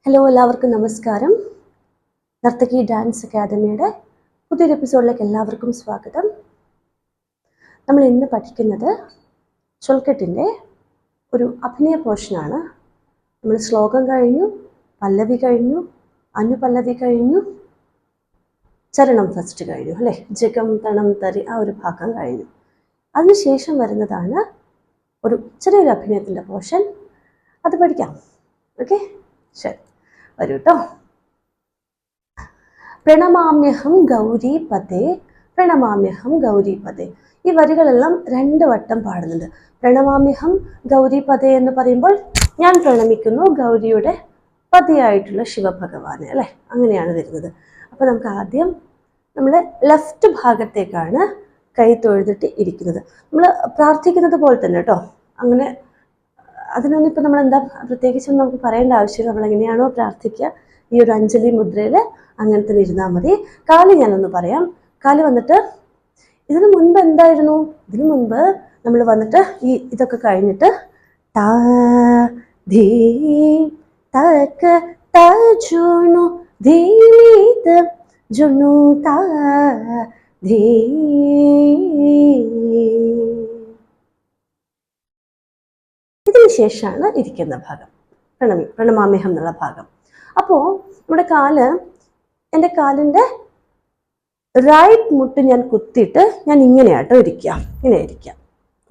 Hello, എല്ലാവർക്കും നമസ്കാരം. നർത്തകി ഡാൻസ് അക്കാദമിയുടെ പുതിയൊരു എപ്പിസോഡിലേക്ക് എല്ലാവർക്കും സ്വാഗതം. നമ്മൾ ഇന്ന് പഠിക്കുന്നത് ചൊൽക്കെട്ടിൻ്റെ ഒരു അഭിനയ പോർഷനാണ്. നമ്മൾ ശ്ലോകം കഴിഞ്ഞു, പല്ലവി കഴിഞ്ഞു, അനുപല്ലവി കഴിഞ്ഞു, ചരണം ഫസ്റ്റ് കഴിഞ്ഞു അല്ലേ, ജഗം തണം തരി ആ ഒരു ഭാഗം കഴിഞ്ഞു. അതിനുശേഷം വരുന്നതാണ് ഒരു ചെറിയൊരു അഭിനയത്തിൻ്റെ പോർഷൻ. അത് പഠിക്കാം. ഓക്കെ, ശരി, വരൂ കേട്ടോ. പ്രണമാമ്യഹം ഗൗരീപദേ, പ്രണമാമ്യഹം ഗൗരീപദേ. ഈ വരികളെല്ലാം 2 വട്ടം പാടുന്നുണ്ട്. പ്രണമാമ്യഹം ഗൗരീപദേ എന്ന് പറയുമ്പോൾ ഞാൻ പ്രണമിക്കുന്നു ഗൗരിയുടെ പതിയായിട്ടുള്ള ശിവഭഗവാനെ അല്ലേ, അങ്ങനെയാണ് വരുന്നത്. അപ്പോൾ നമുക്ക് ആദ്യം നമ്മൾ ലെഫ്റ്റ് ഭാഗത്തേക്കാണ് കൈ തൊഴുതിട്ട് ഇരിക്കുന്നത്. നമ്മൾ പ്രാർത്ഥിക്കുന്നത് പോലെ തന്നെ കേട്ടോ. അങ്ങനെ അതിനൊന്നും ഇപ്പം നമ്മൾ എന്താ പ്രത്യേകിച്ചൊന്നും നമുക്ക് പറയേണ്ട ആവശ്യമില്ല. നമ്മൾ എങ്ങനെയാണോ പ്രാർത്ഥിക്കുക ഈ ഒരു അഞ്ജലി മുദ്രയിൽ അങ്ങനെ തന്നെ ഇരുന്നാൽ മതി. കാല് ഞാനൊന്ന് പറയാം. കാല് വന്നിട്ട് ഇതിനു മുൻപ് എന്തായിരുന്നു? ഇതിനു മുൻപ് നമ്മൾ വന്നിട്ട് ഇതൊക്കെ കഴിഞ്ഞിട്ട് താ ധീ തക തജുനു ധീത ജുനു താ ധീ. ഇതിന് ശേഷമാണ് ഇരിക്കുന്ന ഭാഗം, പ്രണമാമ്യഹം എന്നുള്ള ഭാഗം. അപ്പോൾ നമ്മുടെ എൻ്റെ കാലിൻ്റെ റൈറ്റ് മുട്ട് ഞാൻ കുത്തിയിട്ട് ഞാൻ ഇങ്ങനെയാട്ടോ ഇരിക്കുക, ഇങ്ങനെ ഇരിക്കാം.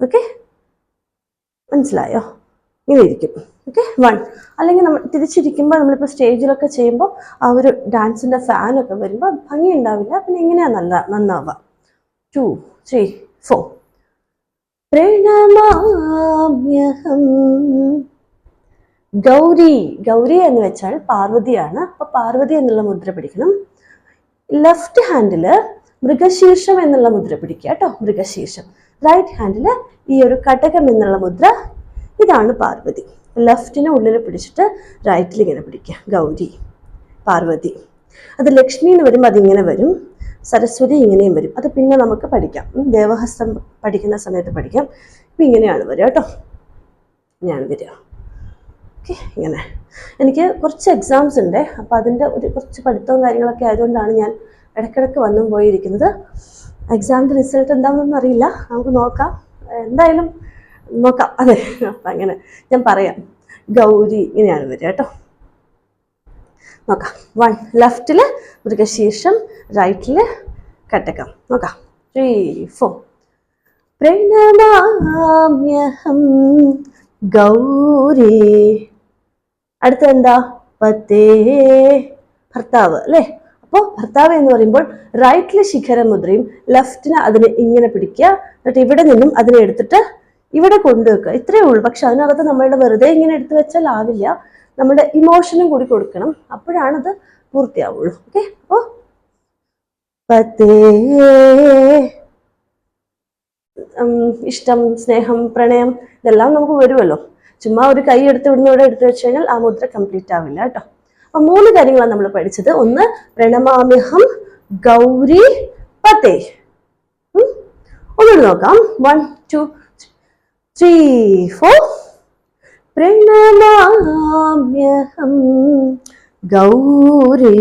ഓക്കെ, മനസ്സിലായോ? ഇങ്ങനെ ഇരിക്കും. ഓക്കെ, 1. അല്ലെങ്കിൽ നമ്മൾ തിരിച്ചിരിക്കുമ്പോൾ നമ്മളിപ്പോൾ സ്റ്റേജിലൊക്കെ ചെയ്യുമ്പോൾ ആ ഒരു ഡാൻസിൻ്റെ ഫാനൊക്കെ വരുമ്പോൾ ഭംഗി ഉണ്ടാവില്ല. പിന്നെ എങ്ങനെയാണ് നന്നാവുക? 2, 3, 4. പ്രണമാമ്യഹം ഗൗരി. ഗൗരി എന്ന് വെച്ചാൽ പാർവതിയാണ്. അപ്പോൾ പാർവതി എന്നുള്ള മുദ്ര പിടിക്കണം. ലെഫ്റ്റ് ഹാൻഡിൽ മൃഗശീർഷം എന്നുള്ള മുദ്ര പിടിക്കുക കേട്ടോ, മൃഗശീർഷം. റൈറ്റ് ഹാൻഡിൽ ഈ ഒരു കടകം എന്നുള്ള മുദ്ര, ഇതാണ് പാർവതി. ലെഫ്റ്റിനെ ഉള്ളിൽ പിടിച്ചിട്ട് റൈറ്റിൽ ഇങ്ങനെ പിടിക്കുക, ഗൗരി പാർവതി. അത് ലക്ഷ്മി എന്ന് വരുമ്പോൾ അതിങ്ങനെ വരും, സരസ്വതി ഇങ്ങനെയും വരും. അത് പിന്നെ നമുക്ക് പഠിക്കാം, ദേവഹസ്തം പഠിക്കുന്ന സമയത്ത് പഠിക്കാം. ഇപ്പം ഇങ്ങനെയാണ് വരിക കേട്ടോ, ഞാൻ വരിക. ഓക്കെ, ഇങ്ങനെ. എനിക്ക് കുറച്ച് എക്സാംസ് ഉണ്ട്, അപ്പോൾ അതിൻ്റെ കുറച്ച് പഠിത്തവും കാര്യങ്ങളൊക്കെ ആയതുകൊണ്ടാണ് ഞാൻ ഇടയ്ക്കിടയ്ക്ക് വന്നും പോയിരിക്കുന്നത്. എക്സാമിൻ്റെ റിസൾട്ട് എന്താണെന്നൊന്നും അറിയില്ല, നമുക്ക് നോക്കാം, എന്തായാലും നോക്കാം. അതെ, അപ്പം അങ്ങനെ ഞാൻ പറയാം. ഗൗരി ഇങ്ങനെയാണ് വരിക കേട്ടോ. നോക്കാം. 1 ലെഫ്റ്റിൽ മൃഗശീർഷം, റൈറ്റിൽ കട്ടകം. നോക്കാം. 3, 4. പ്രണമാമ്യഹം ഗൗരി. അടുത്ത എന്താ? പതേ, ഭർത്താവ് അല്ലേ. അപ്പോൾ ഭർത്താവ് എന്ന് പറയുമ്പോൾ റൈറ്റിൽ ശിഖരമുദ്രയും ലെഫ്റ്റിന് അതിനെ ഇങ്ങനെ പിടിക്കുക. എന്നിട്ട് ഇവിടെ നിന്നും അതിനെ എടുത്തിട്ട് ഇവിടെ കൊണ്ടുവെക്കുക. ഇത്രയേ ഉള്ളൂ. പക്ഷെ അതിനകത്ത് നമ്മളുടെ വെറുതെ ഇങ്ങനെ എടുത്തു വെച്ചാൽ ആവില്ല, നമ്മുടെ ഇമോഷനും കൂടി കൊടുക്കണം, അപ്പോഴാണത് പൂർത്തിയാവുള്ളൂ. ഓക്കെ, അപ്പോൾ പതേ, ഇഷ്ടം, സ്നേഹം, പ്രണയം ഇതെല്ലാം നമുക്ക് വരുമല്ലോ. ചുമ്മാ ഒരു കൈ എടുത്ത് ഇവിടുന്ന് ഇവിടെ എടുത്തു വെച്ച് കഴിഞ്ഞാൽ ആ മുദ്ര കംപ്ലീറ്റ് ആവില്ല കേട്ടോ. അപ്പൊ 3 കാര്യങ്ങളാണ് നമ്മൾ പഠിച്ചത്. 1 പ്രണമാമ്യഹം ഗൗരി പതേ. ഒന്നുകൂടി നോക്കാം. 1, 2, 3, 4. പ്രണമാമ്യഹം ഗൗരി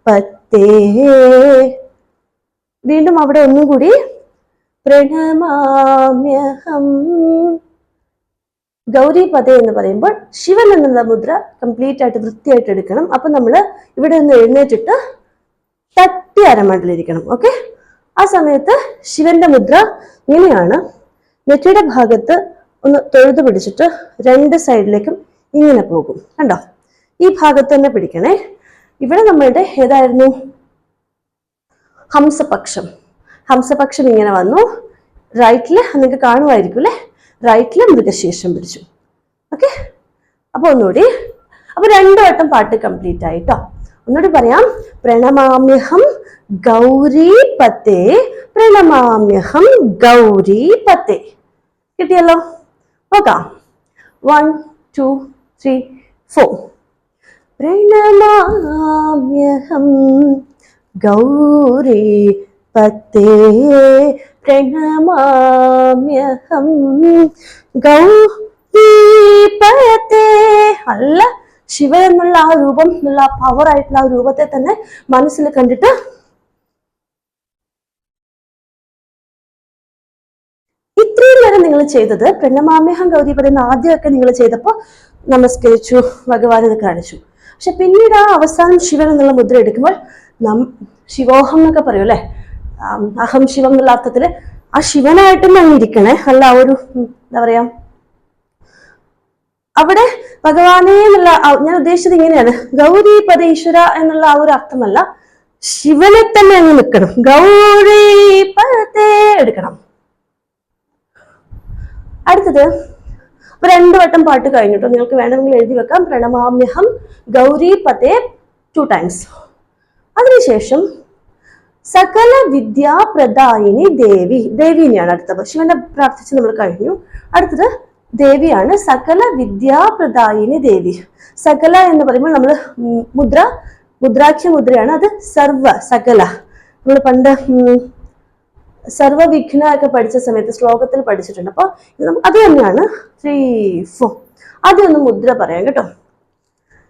പതേ. വീണ്ടും അവിടെ ഒന്നും കൂടി. പ്രണമാമ്യഹം ഗൗരി പദേ എന്ന് പറയുമ്പോൾ ശിവൻ എന്നുള്ള മുദ്ര കംപ്ലീറ്റ് ആയിട്ട് വൃത്തിയായിട്ട് എടുക്കണം. അപ്പൊ നമ്മൾ ഇവിടെ നിന്ന് എഴുന്നേറ്റിട്ട് തട്ടി അരമണ്ടിലിരിക്കണം. ഓക്കെ, ആ സമയത്ത് ശിവന്റെ മുദ്ര ഇങ്ങനെയാണ്. നെറ്റിയുടെ ഭാഗത്ത് ഒന്ന് തൊഴുതു പിടിച്ചിട്ട് 2 സൈഡിലേക്കും ഇങ്ങനെ പോകും. കണ്ടോ? ഈ ഭാഗത്ത് തന്നെ പിടിക്കണേ. ഇവിടെ നമ്മളുടെ ഏതായിരുന്നു? ഹംസപക്ഷം. ഹംസപക്ഷം ഇങ്ങനെ വന്നു. റൈറ്റില് നിങ്ങൾക്ക് കാണുമായിരിക്കും അല്ലേ, റൈറ്റില് മൃഗശീർഷം പിടിച്ചു. ഓക്കെ, അപ്പൊ ഒന്നുകൂടി. അപ്പൊ 2 വട്ടം പാട്ട് കംപ്ലീറ്റ് ആയിട്ടോ. ഒന്നുകൂടി പറയാം. പ്രണമാമ്യഹം ഗൗരി പതേ, പ്രണമാമ്യഹം ഗൗരി പതേ. കിട്ടിയല്ലോ? നോക്കാം. 1, 2, 3, 4. പ്രണമാമ്യഹം ഗൗരി പതേ, പ്രണമാമ്യഹം ഗൗരീപതേ. നല്ല ശിവ എന്നുള്ള ആ രൂപം എന്നുള്ള ആ പവർ ആയിട്ടുള്ള ആ രൂപത്തെ തന്നെ മനസ്സിൽ കണ്ടിട്ട് ഇത്രയും നേരം നിങ്ങൾ ചെയ്തത് പ്രണമാമ്യഹം ഗൗരീപദേ എന്ന് ആദ്യമൊക്കെ നിങ്ങൾ ചെയ്തപ്പോൾ നമസ്കരിച്ചു, ഭഗവാൻ ഇത് കാണിച്ചു. പക്ഷെ പിന്നീട് ആ അവസാനം ശിവൻ എന്നുള്ള മുദ്ര എടുക്കുമ്പോൾ ശിവോഹം എന്നൊക്കെ പറയും അല്ലെ, അഹം ശിവം എന്നുള്ള അർത്ഥത്തില് ആ ശിവനായിട്ടും അങ്ങ് ഇരിക്കണേ. അല്ല ഒരു എന്താ പറയാ, അവിടെ ഭഗവാനെ എന്നുള്ള ഞാൻ ഉദ്ദേശിച്ചത് ഇങ്ങനെയാണ്, ഗൗരീപദ ഈശ്വര എന്നുള്ള ആ ഒരു അർത്ഥമല്ല, ശിവനെ തന്നെ അങ്ങ് നിൽക്കണം. ഗൗരീപദേ എടുക്കണം. അടുത്തത് 2 വട്ടം പാട്ട് കഴിഞ്ഞിട്ടോ, നിങ്ങൾക്ക് വേണമെങ്കിൽ എഴുതി വെക്കാം. പ്രണമാമ്യഹം ഗൗരീപദേ 2 times. അതിനുശേഷം സകല വിദ്യാപ്രദായിനി ദേവി, ദേവിനെയാണ് അടുത്തത്. ശിവനെ പ്രാർത്ഥിച്ച് നമ്മൾ കഴിഞ്ഞു. അടുത്തത് ദേവിയാണ്, സകല വിദ്യാപ്രദായിനി ദേവി. സകല എന്ന് പറയുമ്പോൾ നമ്മൾ മുദ്രാഖ്യ മുദ്രയാണ്, അത് സർവ സകല. നമ്മൾ പണ്ട് സർവവിഘ്ന ഒക്കെ പഠിച്ച സമയത്ത് ശ്ലോകത്തിൽ പഠിച്ചിട്ടുണ്ട്. അപ്പൊ അത് തന്നെയാണ് 3, 4. ആദ്യം ഒന്ന് മുദ്ര പറയാം കേട്ടോ.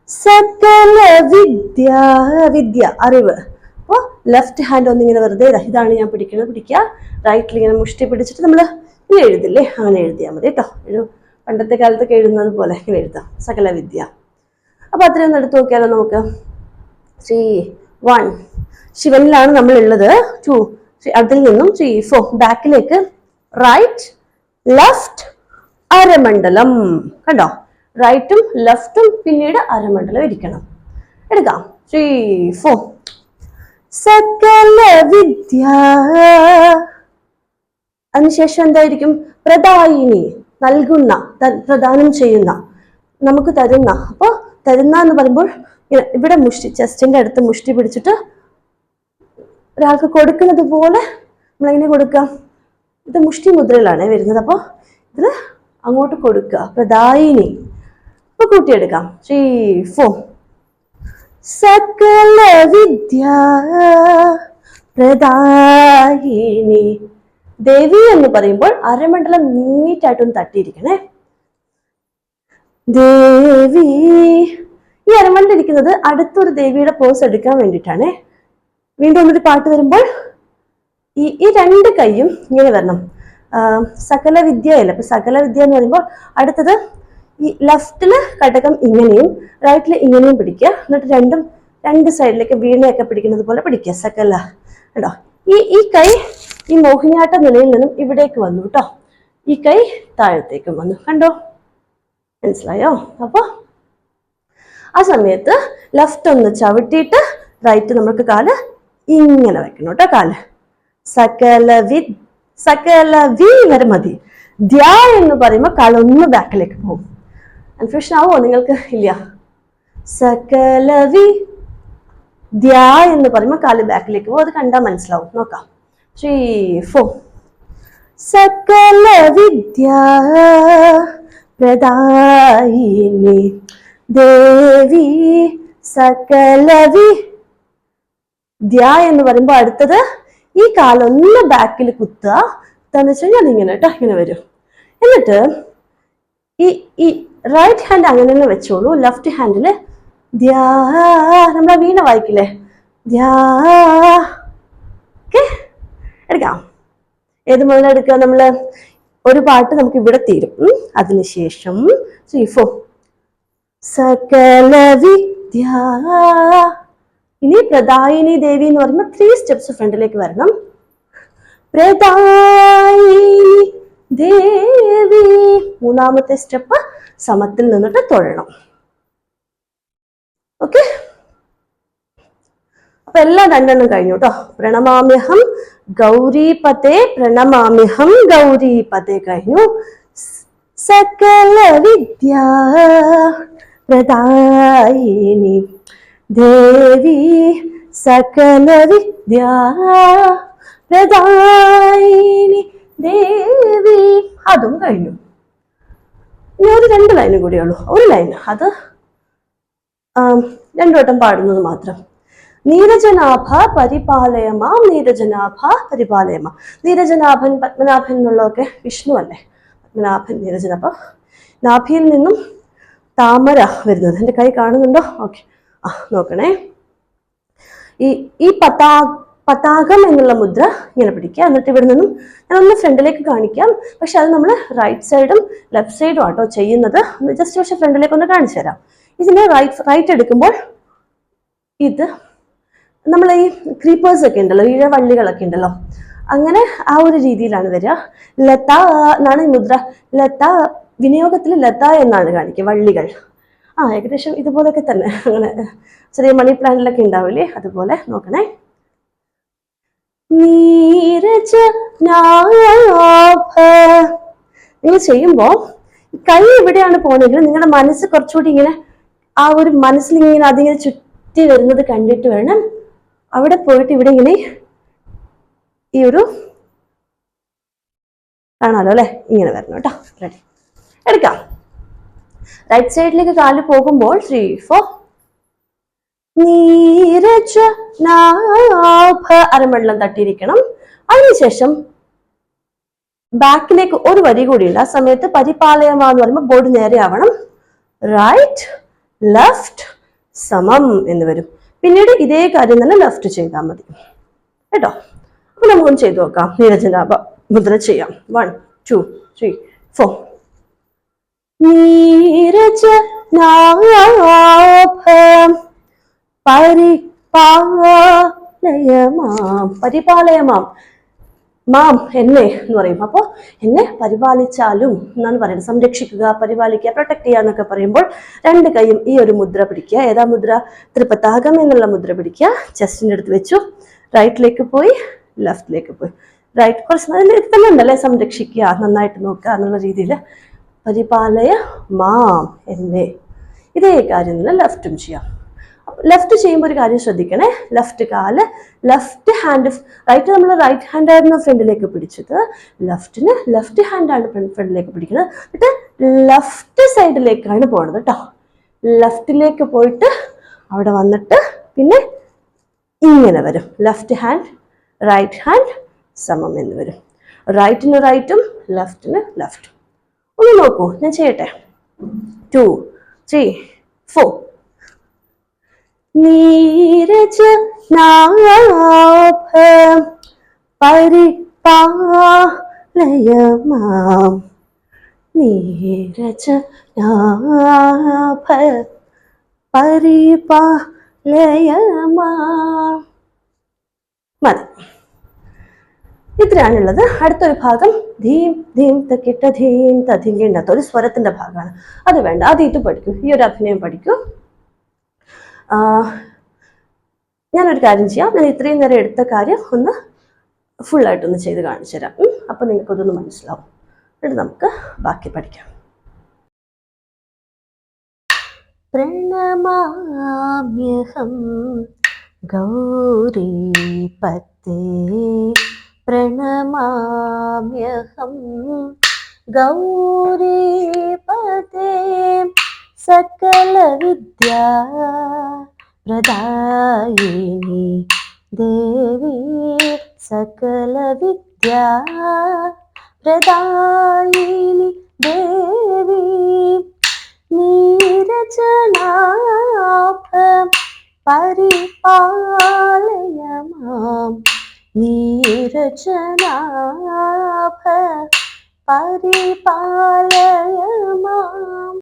സകല വിദ്യ അറിവ്. അപ്പോൾ ലെഫ്റ്റ് ഹാൻഡ് ഒന്നിങ്ങനെ വെറുതെ ഇതാണ് ഞാൻ പിടിക്കുക. റൈറ്റിൽ ഇങ്ങനെ മുഷ്ടി പിടിച്ചിട്ട് നമ്മൾ ഇങ്ങനെ എഴുതില്ലേ, അങ്ങനെ എഴുതിയാൽ മതി കേട്ടോ. പണ്ടത്തെ കാലത്തൊക്കെ എഴുതുന്നത് പോലെ ഇങ്ങനെ എഴുതാം, സകല വിദ്യ. അപ്പൊ അത്രയൊന്നും എടുത്തു നോക്കിയാലോ നമുക്ക്. 3, 1 ശിവനിലാണ് നമ്മൾ ഉള്ളത്. 2 അതിൽ നിന്നും 3, 4 ബാക്കിലേക്ക് റൈറ്റ് ലെഫ്റ്റ് അരമണ്ഡലം. കണ്ടോ, റൈറ്റും ലെഫ്റ്റും പിന്നീട് അരമണ്ഡലം ഇരിക്കണം. എടുക്കാം. 3, 4 സകല വിദ്യ. അതിനുശേഷം എന്തായിരിക്കും? പ്രദായിനി, നൽകുന്ന, പ്രദാനം ചെയ്യുന്ന, നമുക്ക് തരുന്ന. അപ്പൊ തരുന്ന എന്ന് പറയുമ്പോൾ ഇവിടെ മുഷ്ടി, ചെസ്റ്റിന്റെ അടുത്ത് മുഷ്ടി പിടിച്ചിട്ട് ഒരാൾക്ക് കൊടുക്കുന്നത് പോലെ നമ്മളെങ്ങനെ കൊടുക്കാം? ഇത് മുഷ്ടി മുദ്രയിലാണ് വരുന്നത്. അപ്പോൾ ഇതിൽ അങ്ങോട്ട് കൊടുക്കുക, പ്രദായിനി. ഇപ്പൊ കൂട്ടിയെടുക്കാം. 3, 4 സകല വിദ്യ പ്രദായിനി ദേവി എന്ന് പറയുമ്പോൾ അരമണ്ഡലം നീറ്റായിട്ടൊന്ന് തട്ടിയിരിക്കണേ. ദേവി. ഈ അരമണ്ഡലം ഇരിക്കുന്നത് അടുത്തൊരു ദേവിയുടെ പോസ് എടുക്കാൻ വേണ്ടിയിട്ടാണ്. വീണ്ടും ഒന്നൊരു പാട്ട് വരുമ്പോൾ ഈ 2 കൈയും ഇങ്ങനെ വരണം. സകല വിദ്യയല്ല. അപ്പൊ സകല വിദ്യ എന്ന് പറയുമ്പോൾ അടുത്തത് ഈ ലെഫ്റ്റില് കടകം ഇങ്ങനെയും റൈറ്റില് ഇങ്ങനെയും പിടിക്കുക. എന്നിട്ട് 2 സൈഡിലേക്ക് വീണയൊക്കെ പിടിക്കുന്നത് പോലെ പിടിക്കുക. സകല കേട്ടോ. ഈ കൈ ഈ മോഹിനിയാട്ട നിലയിൽ നിന്നും ഇവിടേക്ക് വന്നു കേട്ടോ. ഈ കൈ താഴത്തേക്കും വന്നു. കണ്ടോ, മനസ്സിലായോ? അപ്പൊ ആ സമയത്ത് ലെഫ്റ്റ് ഒന്ന് ചവിട്ടിയിട്ട് റൈറ്റ് നമുക്ക് കാല് ഇങ്ങനെ വെക്കണം കേട്ടോ. കാല് സകല വി വരെ മതി. ധ്യ എന്ന് പറയുമ്പോൾ കാലൊന്ന് ബാക്കിലേക്ക് പോകും. കൺഫ്യൂഷൻ ആവോ നിങ്ങൾക്ക്? ഇല്ല. സകല വി ധ്യ എന്ന് പറയുമ്പോൾ കാല് ബാക്കിലേക്ക് പോകും. അത് കണ്ടാൽ മനസ്സിലാവും. നോക്കാം. 3, 4 സകല വിദ്യ പ്രദായിനി ദേവി സകല വിദ്യ എന്ന് പറയുമ്പോൾ അടുത്തത് ഈ കാലൊന്ന് ബാക്കിൽ കുത്തുക. എന്താന്ന് വെച്ച് കഴിഞ്ഞാൽ അതിങ്ങനെ കേട്ടോ, ഇങ്ങനെ വരും. എന്നിട്ട് ഈ റൈറ്റ് ഹാൻഡ് അങ്ങനെ തന്നെ വെച്ചോളൂ. ലെഫ്റ്റ് ഹാൻഡില് ധ്യാ, നമ്മളെ വീണ വായിക്കില്ലേ, ധ്യാ. ഓക്കെ, എടുക്കാം. ഏത് മുതലെടുക്കുക? നമ്മള് ഒരു പാട്ട് നമുക്ക് ഇവിടെ തീരും. അതിനുശേഷം 3, 4 സകല വിദ്യ. ഇനി പ്രദായിനി ദേവി എന്ന് പറയുമ്പോൾ 3 steps ഫ്രണ്ടിലേക്ക് വരണം. പ്രദായിനി ദേവി. 3ാമത്തെ സ്റ്റെപ്പ് സമത്തിൽ നിന്നിട്ട് തൊഴണം. ഓക്കെ, അപ്പൊ എല്ലാം 2 കഴിഞ്ഞു കേട്ടോ. പ്രണമാമ്യഹം ഗൗരീപദേ, പ്രണമാമ്യഹം ഗൗരീപദേ കഴിഞ്ഞു. സകല വിദ്യ പ്രദായിനി ദേവി സകല വിദ്യ പ്രദായിനി ദേവി. അതും കഴിഞ്ഞു. ഇനി ഒരു 2 ലൈനും കൂടിയേ ഉള്ളൂ. ഒരു ലൈൻ, അത് 2 വട്ടം പാടുന്നത് മാത്രം. നീരജനാഭ പരിപാലയമാം, നീരജനാഭ പരിപാലയമാം. നീരജനാഭൻ, പത്മനാഭൻ എന്നുള്ളതൊക്കെ വിഷ്ണു അല്ലേ? പത്മനാഭൻ, നീരജൻ. അപ്പൊ നാഭിയിൽ നിന്നും താമര വരുന്നത്. എൻ്റെ കൈ കാണുന്നുണ്ടോ? ഓക്കെ, നോക്കണേ. ഈ പതാകം എന്നുള്ള മുദ്ര ഇങ്ങനെ പിടിക്കുക. എന്നിട്ട് ഇവിടെ നിന്നും ഞാനൊന്ന് ഫ്രണ്ടിലേക്ക് കാണിക്കാം. പക്ഷെ അത് നമ്മൾ റൈറ്റ് സൈഡും ലെഫ്റ്റ് സൈഡും ആട്ടോ ചെയ്യുന്നത്. ജസ്റ്റ് പക്ഷെ ഫ്രണ്ടിലേക്ക് ഒന്ന് കാണിച്ചു തരാം. ഇതിന് റൈറ്റ് എടുക്കുമ്പോൾ ഇത് നമ്മൾ ഈ ക്രീപ്പേഴ്സ് ഒക്കെ ഉണ്ടല്ലോ, ഇഴവള്ളികളൊക്കെ ഉണ്ടല്ലോ, അങ്ങനെ ആ ഒരു രീതിയിലാണ് വരിക. ലത എന്നാണ് ഈ മുദ്ര. ലത വിനിയോഗത്തിൽ ലത എന്നാണ് കാണിക്കുക, വള്ളികൾ. ഏകദേശം ഇതുപോലൊക്കെ തന്നെ. അങ്ങനെ ചെറിയ മണി പ്ലാന്റിലൊക്കെ ഉണ്ടാവില്ലേ, അതുപോലെ നോക്കണേ. നീരജ നിങ്ങൾ ചെയ്യുമ്പോ കൈ എവിടെയാണ് പോണെങ്കിൽ നിങ്ങളുടെ മനസ്സ് കുറച്ചുകൂടി ഇങ്ങനെ ആ ഒരു മനസ്സിൽ ഇങ്ങനെ അതിങ്ങനെ ചുറ്റി വരുന്നത് കണ്ടിട്ട് വേണം അവിടെ പോയിട്ട് ഇവിടെ ഇങ്ങനെ ഈ ഒരു കാണാലോ അല്ലെ, ഇങ്ങനെ വരണം കേട്ടോ. റെഡി, എടുക്കാം. റൈറ്റ് സൈഡിലേക്ക് കാല് പോകുമ്പോൾ 3, 4. നീരജ നാഭ അരമണ്ഡലം തട്ടിയിരിക്കണം. അതിനുശേഷം ബാക്കിലേക്ക് ഒരു വരി കൂടി ഉണ്ട്. ആ സമയത്ത് പരിപാലയമാ എന്ന് പറയുമ്പോൾ ബോർഡ് നേരെ ആവണം. റൈറ്റ് ലെഫ്റ്റ് സമം എന്ന് വരും. പിന്നീട് ഇതേ കാര്യം തന്നെ ലെഫ്റ്റ് ചെയ്താൽ മതി കേട്ടോ. അപ്പൊ നമുക്കൊന്ന് ചെയ്തു നോക്കാം. നീരജനാഭ മുദ്ര ചെയ്യാം. 1, 2, 3, 4. നീരജനാഭ പരിപാലയമാം. മാം എന്നെ എന്ന് പറയും. അപ്പോ എന്നെ പരിപാലിച്ചാലും എന്നാണ് പറയുന്നത്. സംരക്ഷിക്കുക, പരിപാലിക്കുക, പ്രൊട്ടക്ട് ചെയ്യുക എന്നൊക്കെ പറയുമ്പോൾ 2 കൈയും ഈ ഒരു മുദ്ര പിടിക്കുക. ഏതാ മുദ്ര? ത്രിപതാകം എന്നുള്ള മുദ്ര പിടിക്കുക. ചെസ്റ്റിന്റെ അടുത്ത് വെച്ചു. റൈറ്റിലേക്ക് പോയി, ലെഫ്റ്റിലേക്ക് പോയി. റൈറ്റ് കുറച്ച് ഇത് തന്നെ ഉണ്ടല്ലേ, സംരക്ഷിക്കുക, നന്നായിട്ട് നോക്കുക എന്നുള്ള രീതിയിൽ പരിപാലയ മാം എന്നെ. ഇതേ കാര്യം തന്നെ ലെഫ്റ്റും ചെയ്യാം. ലെഫ്റ്റ് ചെയ്യുമ്പോൾ ഒരു കാര്യം ശ്രദ്ധിക്കണേ. ലെഫ്റ്റ് കാല്, ലെഫ്റ്റ് ഹാൻഡ്, റൈറ്റ് നമ്മൾ റൈറ്റ് ഹാൻഡ് ആയിരുന്നു ഫ്രണ്ടിലേക്ക് പിടിച്ചത്. ലെഫ്റ്റ് ഹാൻഡാണ് ഫ്രണ്ടിലേക്ക് പിടിക്കുന്നത്. എന്നിട്ട് ലെഫ്റ്റ് സൈഡിലേക്കാണ് പോണത് കേട്ടോ. ലെഫ്റ്റിലേക്ക് പോയിട്ട് അവിടെ വന്നിട്ട് പിന്നെ ഇങ്ങനെ വരും. ലെഫ്റ്റ് ഹാൻഡ് റൈറ്റ് ഹാൻഡ് സമം എന്ന് വരും. റൈറ്റിന് റൈറ്റും ലെഫ്റ്റിന് ലെഫ്റ്റും. ഒന്ന് നോക്കൂ, ഞാൻ ചെയ്യട്ടെ. 2, 3, 4. നീരജനാഭ പരിപാലയമാം. നീരജനാഭ പരിപാലയമാം. മതി, ഇത്രയാണുള്ളത്. അടുത്തൊരു ഭാഗം ധീം ധീം തക്കിട്ട ധീം തധിങ്കേണ്ടാത്ത ഒരു സ്വരത്തിന്റെ ഭാഗമാണ്. അത് വേണ്ട, അത് ഇത് പഠിക്കൂ, ഈ ഒരു അഭിനയം പഠിക്കൂ. ഞാനൊരു കാര്യം ചെയ്യാം. ഞാൻ ഇത്രയും നേരം എടുത്ത കാര്യം ഒന്ന് ഫുള്ളായിട്ടൊന്ന് ചെയ്ത് കാണിച്ചു തരാം. അപ്പം നിങ്ങൾക്കതൊന്ന് മനസ്സിലാവും. എന്നിട്ട് നമുക്ക് ബാക്കി പഠിക്കാം. പ്രണമാമ്യഹം ഗൗരീപതേ പ്രണമാമ്യഹം ഗൗരീപതേ सकलविद्या प्रदायिनी देवी सकलविद्या प्रदायिनी देवी नीरजनाभ परिपालय मां नीरजनाभ परिपालय मां.